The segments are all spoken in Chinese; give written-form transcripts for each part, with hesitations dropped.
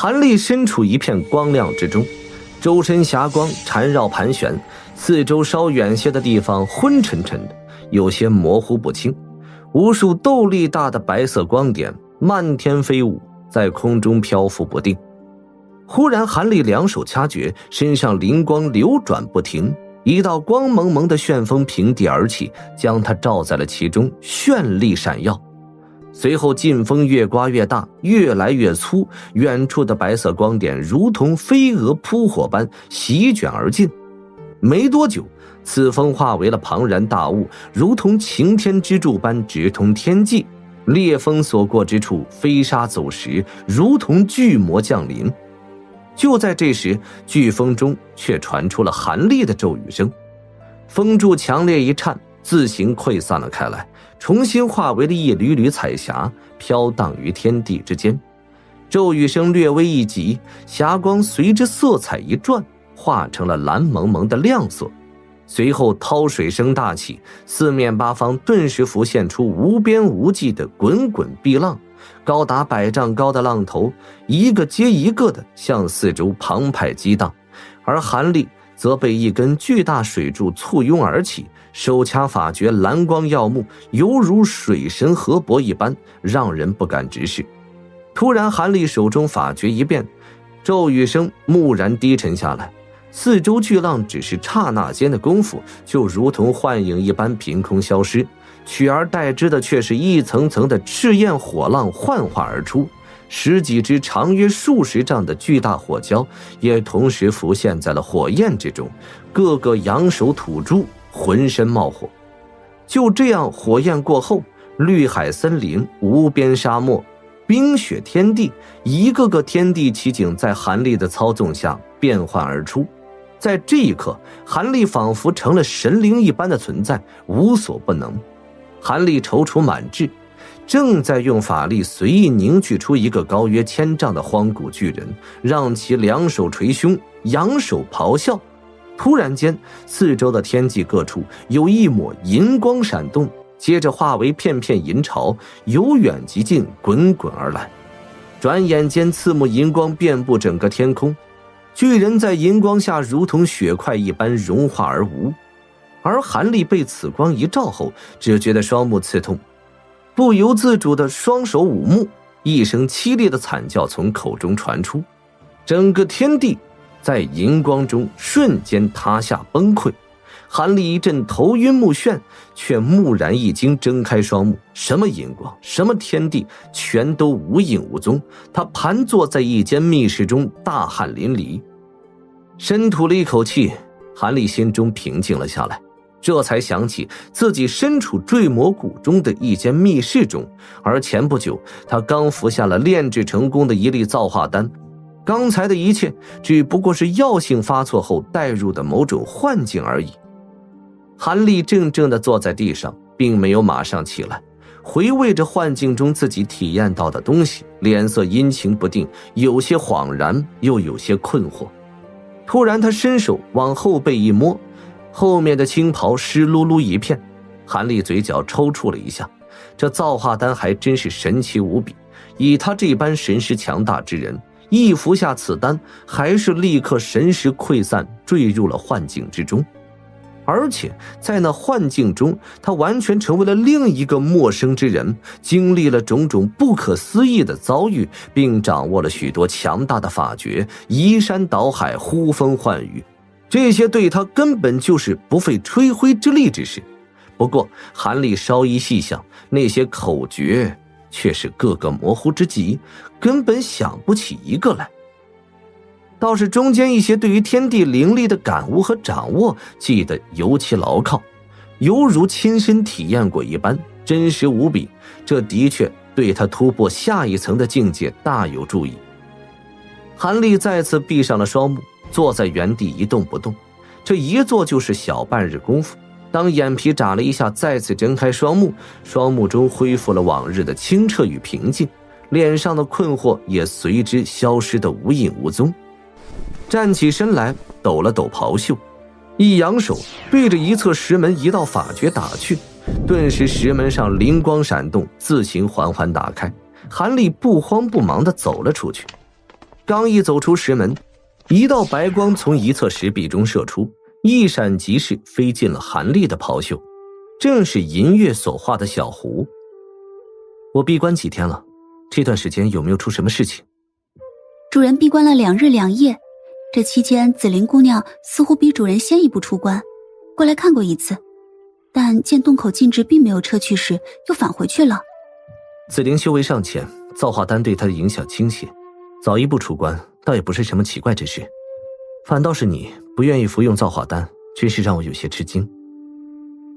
韩立身处一片光亮之中，周身霞光缠绕盘旋，四周稍远些的地方昏沉沉的，有些模糊不清。无数豆粒大的白色光点漫天飞舞，在空中漂浮不定。忽然韩立两手掐诀，身上灵光流转不停，一道光蒙蒙的旋风平地而起，将他罩在了其中，绚丽闪耀。随后劲风越刮越大，越来越粗，远处的白色光点如同飞蛾扑火般席卷而进。没多久，此风化为了庞然大物，如同擎天之柱般直通天际，烈风所过之处飞沙走石，如同巨魔降临。就在这时，飓风中却传出了韩立的咒语声，风柱强烈一颤，自行溃散了开来，重新化为了一缕缕彩霞，飘荡于天地之间。咒语声略微一急，霞光随之色彩一转，化成了蓝蒙蒙的亮色。随后涛水声大起，四面八方顿时浮现出无边无际的滚滚碧浪，高达100丈高的浪头一个接一个的向四周澎湃激荡，而韩立则被一根巨大水柱簇拥而起，手掐法诀蓝光耀目，犹如水神河伯一般，让人不敢直视。突然韩立手中法诀一变，咒语声蓦然低沉下来，四周巨浪只是刹那间的功夫，就如同幻影一般凭空消失，取而代之的却是一层层的赤焰火浪幻化而出，十几只长约数十丈的巨大火蛟也同时浮现在了火焰之中，个个仰首吐珠，浑身冒火。就这样，火焰过后，绿海森林、无边沙漠、冰雪天地，一个个天地奇景在韩立的操纵下变幻而出。在这一刻，韩立仿佛成了神灵一般的存在，无所不能。韩立踌躇满志，正在用法力随意凝聚出一个高约1000丈的荒古巨人，让其两手捶胸，扬手咆哮。突然间，四周的天际各处有一抹银光闪动，接着化为片片银潮，由远及近滚滚而来。转眼间，刺目银光遍布整个天空，巨人在银光下如同雪块一般融化而无。而韩立被此光一照后，只觉得双目刺痛，不由自主的双手捂目，一声凄厉的惨叫从口中传出，整个天地在银光中瞬间塌下崩溃。韩立一阵头晕目眩，却蓦然一惊，睁开双目，什么银光，什么天地，全都无影无踪。他盘坐在一间密室中，大汗淋漓。深吐了一口气，韩立心中平静了下来，这才想起自己身处坠魔谷中的一间密室中，而前不久他刚服下了炼制成功的一粒造化丹，刚才的一切只不过是药性发作后带入的某种幻境而已。韩立怔怔地坐在地上，并没有马上起来，回味着幻境中自己体验到的东西，脸色阴晴不定，有些恍然，又有些困惑。突然他伸手往后背一摸，后面的青袍湿漉漉一片。韩立嘴角抽搐了一下，这造化丹还真是神奇无比，以他这般神识强大之人，一服下此丹，还是立刻神识溃散，坠入了幻境之中。而且在那幻境中，他完全成为了另一个陌生之人，经历了种种不可思议的遭遇，并掌握了许多强大的法诀，移山倒海，呼风唤雨，这些对他根本就是不费吹灰之力之事。不过韩立稍一细想，那些口诀却是个个模糊之极，根本想不起一个来。倒是中间一些对于天地灵力的感悟和掌握记得尤其牢靠，犹如亲身体验过一般，真实无比。这的确对他突破下一层的境界大有助益。韩立再次闭上了双目，坐在原地一动不动，这一坐就是小半日功夫。当眼皮眨了一下，再次睁开双目，双目中恢复了往日的清澈与平静，脸上的困惑也随之消失得无影无踪。站起身来，抖了抖袍袖，一扬手，对着一侧石门一道法诀打去，顿时石门上灵光闪动，自行缓缓打开。韩立不慌不忙地走了出去。刚一走出石门，一道白光从一侧石壁中射出，一闪即逝，飞进了韩立的袍袖，正是银月所画的小狐。我闭关几天了，这段时间有没有出什么事情？主人闭关了2日2夜，这期间紫菱姑娘似乎比主人先一步出关，过来看过一次，但见洞口禁制并没有撤去时，又返回去了。紫菱修为尚浅，造化丹对她的影响轻些，早一步出关倒也不是什么奇怪之事。反倒是你不愿意服用造化丹，真是让我有些吃惊。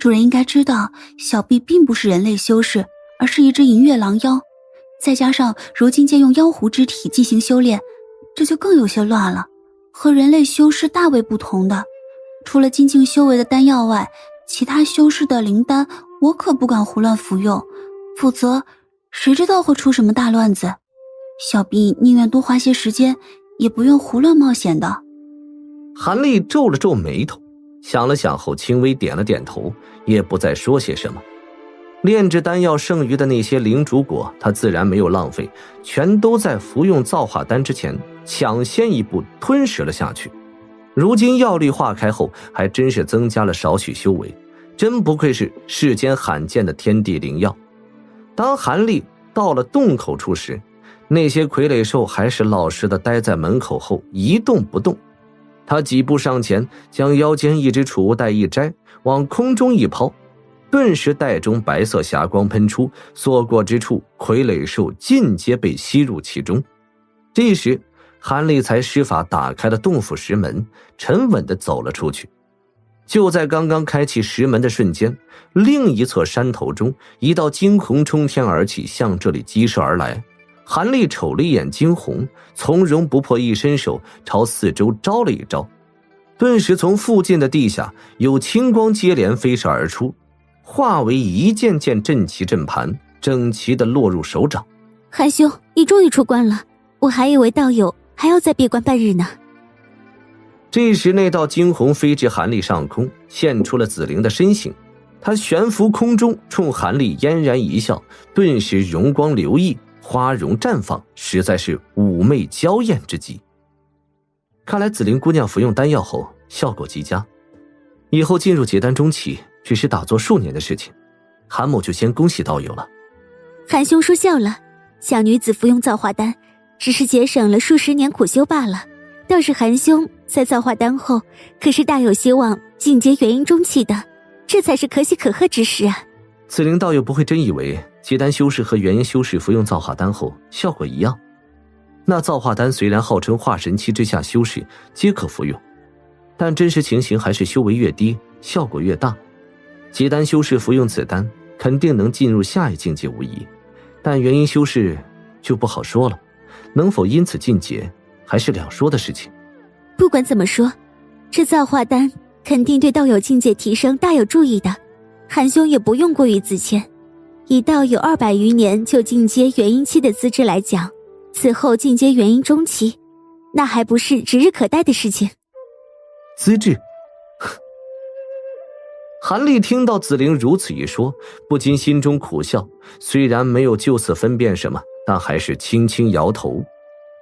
主人应该知道，小婢并不是人类修士，而是一只银月狼妖，再加上如今借用妖狐之体进行修炼，这就更有些乱了，和人类修士大为不同的。除了精进修为的丹药外，其他修士的灵丹我可不敢胡乱服用，否则谁知道会出什么大乱子。小婢宁愿多花些时间，也不愿胡乱冒险的。韩立皱了皱眉头，想了想后轻微点了点头，也不再说些什么。炼制丹药剩余的那些灵竹果，他自然没有浪费，全都在服用造化丹之前抢先一步吞噬了下去。如今药力化开后，还真是增加了少许修为，真不愧是世间罕见的天地灵药。当韩立到了洞口处时，那些傀儡兽还是老实的待在门口后一动不动。他几步上前，将腰间一只储物袋一摘，往空中一抛，顿时袋中白色霞光喷出，所过之处傀儡兽尽皆被吸入其中。这时韩立才施法打开了洞府石门，沉稳地走了出去。就在刚刚开启石门的瞬间，另一侧山头中一道惊鸿冲天而起，向这里激射而来。韩立瞅了一眼惊鸿，从容不迫一伸手朝四周招了一招，顿时从附近的地下有青光接连飞射而出，化为一件件阵旗阵盘，整齐地落入手掌。韩兄，你终于出关了，我还以为道友还要再闭关半日呢。这时那道惊鸿飞至韩立上空，现出了紫菱的身形，他悬浮空中，冲韩立嫣然一笑，顿时容光流溢，花容绽放，实在是妩媚娇艳之极。看来紫菱姑娘服用丹药后效果极佳，以后进入结丹中期只是打坐数年的事情，韩某就先恭喜道友了。韩兄说笑了，小女子服用造化丹只是节省了数十年苦修罢了，倒是韩兄在造化丹后可是大有希望进阶元婴中期的，这才是可喜可贺之事啊。紫菱道友不会真以为结丹修士和元婴修士服用造化丹后效果一样？那造化丹虽然号称化神期之下修士皆可服用，但真实情形还是修为越低效果越大。结丹修士服用此丹肯定能进入下一境界无疑，但元婴修士就不好说了，能否因此进阶还是两说的事情。不管怎么说，这造化丹肯定对道友境界提升大有助益的，韩兄也不用过于自谦。以道友200余年就进阶元婴期的资质来讲，此后进阶元婴中期，那还不是指日可待的事情。资质？韩立听到紫菱如此一说，不禁心中苦笑，虽然没有就此分辨什么，但还是轻轻摇头。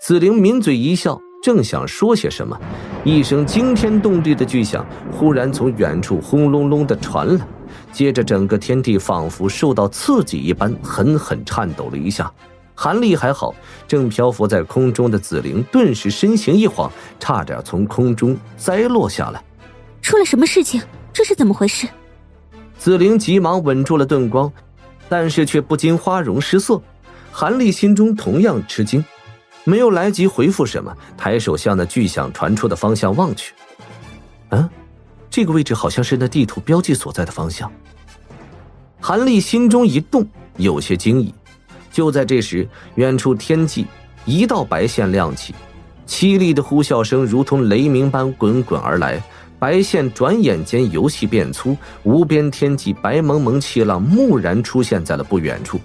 紫菱抿嘴一笑，正想说些什么，一声惊天动地的巨响忽然从远处轰隆隆地传来，接着整个天地仿佛受到刺激一般狠狠颤抖了一下。韩立还好，正漂浮在空中的紫菱顿时身形一晃，差点从空中栽落下来。出了什么事情？这是怎么回事？紫菱急忙稳住了盾光，但是却不禁花容失色。韩立心中同样吃惊，没有来及回复什么，抬手向那巨响传出的方向望去。这个位置好像是那地图标记所在的方向。韩立心中一动，有些惊异。就在这时，远处天际一道白线亮起，凄厉的呼啸声如同雷鸣般滚滚而来，白线转眼间由细变粗，无边天际白蒙蒙气浪蓦然出现在了不远处。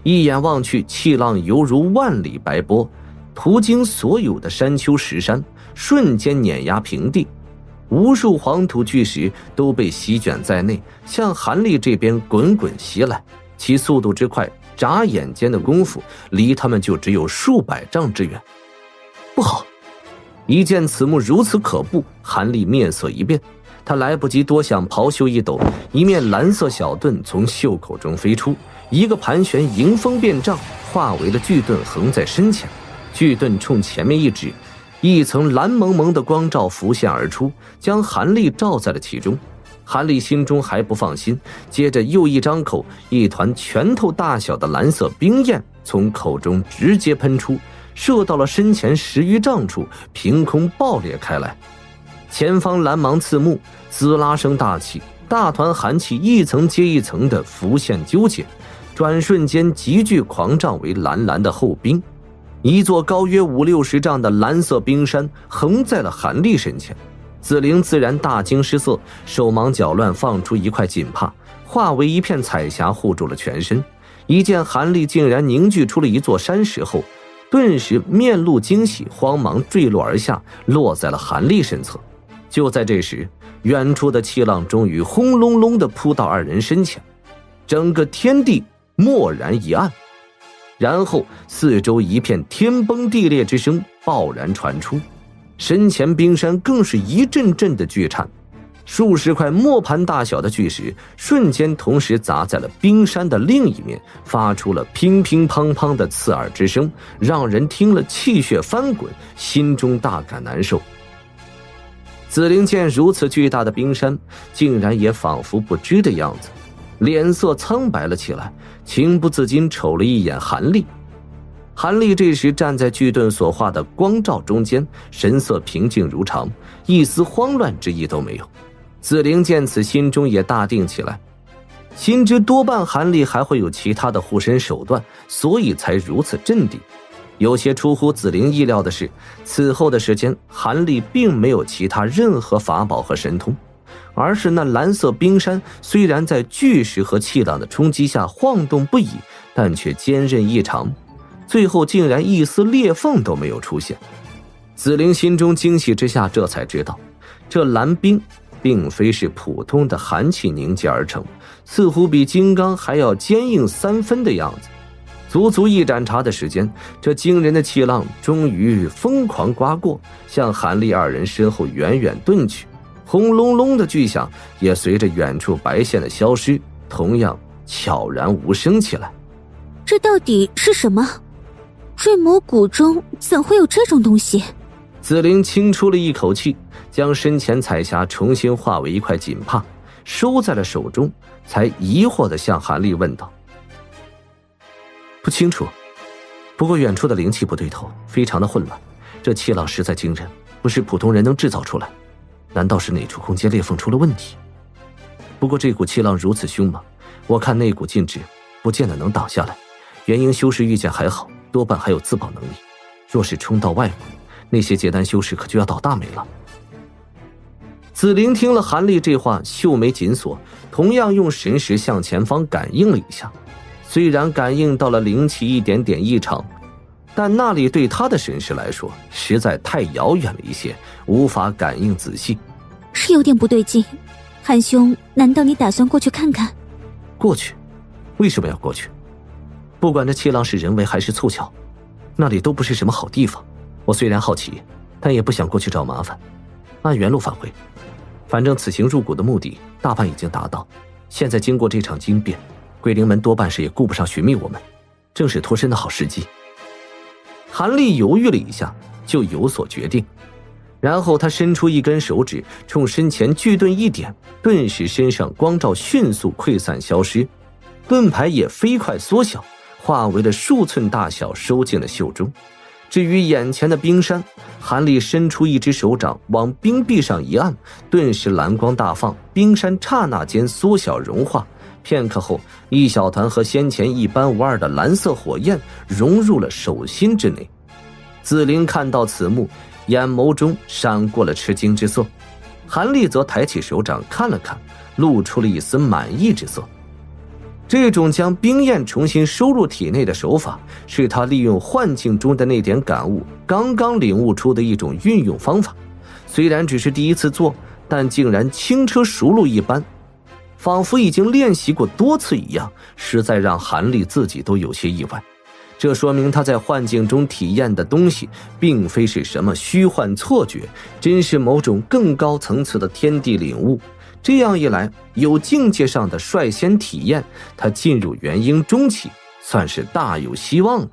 一眼望去，气浪犹如万里白波，途经所有的山丘石山，瞬间碾压平地。无数黄土巨石都被席卷在内，向韩立这边滚滚袭来，其速度之快，眨眼间的功夫离他们就只有数百丈之远。不好！一见此幕如此可怖，韩立面色一变，他来不及多想，袍袖一抖，一面蓝色小盾从袖口中飞出，一个盘旋迎风变丈，化为了巨盾横在身前。巨盾冲前面一指，一层蓝蒙蒙的光照浮现而出，将韩立罩在了其中。韩立心中还不放心，接着又一张口，一团拳头大小的蓝色冰焰从口中直接喷出，射到了身前10余丈处，凭空爆裂开来。前方蓝芒刺目，滋啦声大起，大团寒气一层接一层的浮现纠结，转瞬间急剧狂胀为蓝蓝的厚冰。一座高约50-60丈的蓝色冰山横在了韩立身前。紫菱自然大惊失色，手忙脚乱放出一块锦帕，化为一片彩霞护住了全身。一见韩立竟然凝聚出了一座山石后，顿时面露惊喜，慌忙坠落而下，落在了韩立身侧。就在这时，远处的气浪终于轰隆隆地扑到二人身前，整个天地蓦然一暗，然后四周一片天崩地裂之声爆然传出，身前冰山更是一阵阵的剧颤，数十块磨盘大小的巨石瞬间同时砸在了冰山的另一面，发出了乒乒乓乓的刺耳之声，让人听了气血翻滚，心中大感难受。紫菱见如此巨大的冰山，竟然也仿佛不知的样子，脸色苍白了起来，情不自禁瞅了一眼韩立。韩立这时站在巨盾所化的光照中间，神色平静如常，一丝慌乱之意都没有。紫菱见此，心中也大定起来，心知多半韩立还会有其他的护身手段，所以才如此镇定。有些出乎紫菱意料的是，此后的时间，韩立并没有其他任何法宝和神通，而是那蓝色冰山虽然在巨石和气浪的冲击下晃动不已，但却坚韧异常，最后竟然一丝裂缝都没有出现。紫菱心中惊喜之下，这才知道这蓝冰并非是普通的寒气凝结而成，似乎比金刚还要坚硬3分的样子。足足一盏茶的时间，这惊人的气浪终于疯狂刮过，向韩立二人身后远远遁去，轰隆隆的巨响也随着远处白线的消失，同样悄然无声起来。这到底是什么？瑞魔谷中怎会有这种东西？紫菱轻出了一口气，将身前彩霞重新化为一块锦帕，收在了手中，才疑惑地向韩立问道：不清楚，不过远处的灵气不对头，非常的混乱，这气浪实在惊人，不是普通人能制造出来，难道是哪处空间裂缝出了问题？不过这股气浪如此凶猛，我看那股禁制不见得能挡下来，元婴修士遇见还好，多半还有自保能力，若是冲到外谷，那些结丹修士可就要倒大霉了。紫菱听了韩立这话，秀眉紧锁，同样用神识向前方感应了一下，虽然感应到了灵气一点点异常，但那里对他的神识来说实在太遥远了一些，无法感应仔细。是有点不对劲，韩兄，难道你打算过去看看？过去？为什么要过去？不管这气浪是人为还是凑巧，那里都不是什么好地方。我虽然好奇，但也不想过去找麻烦，按原路返回。反正此行入谷的目的大半已经达到，现在经过这场惊变，鬼灵门多半是也顾不上寻觅我们，正是脱身的好时机。韩立犹豫了一下，就有所决定，然后他伸出一根手指，冲身前巨盾一点，顿时身上光照迅速溃散消失，盾牌也飞快缩小，化为了数寸大小，收进了袖中。至于眼前的冰山，韩立伸出一只手掌往冰壁上一按，顿时蓝光大放，冰山刹那间缩小融化，片刻后，一小团和先前一般无二的蓝色火焰融入了手心之内。紫菱看到此幕，眼眸中闪过了吃惊之色，韩立则抬起手掌看了看，露出了一丝满意之色。这种将冰焰重新收入体内的手法，是他利用幻境中的那点感悟刚刚领悟出的一种运用方法。虽然只是第一次做，但竟然轻车熟路一般，仿佛已经练习过多次一样，实在让韩立自己都有些意外。这说明他在幻境中体验的东西并非是什么虚幻错觉，真是某种更高层次的天地领悟。这样一来，有境界上的率先体验，他进入元婴中期，算是大有希望了。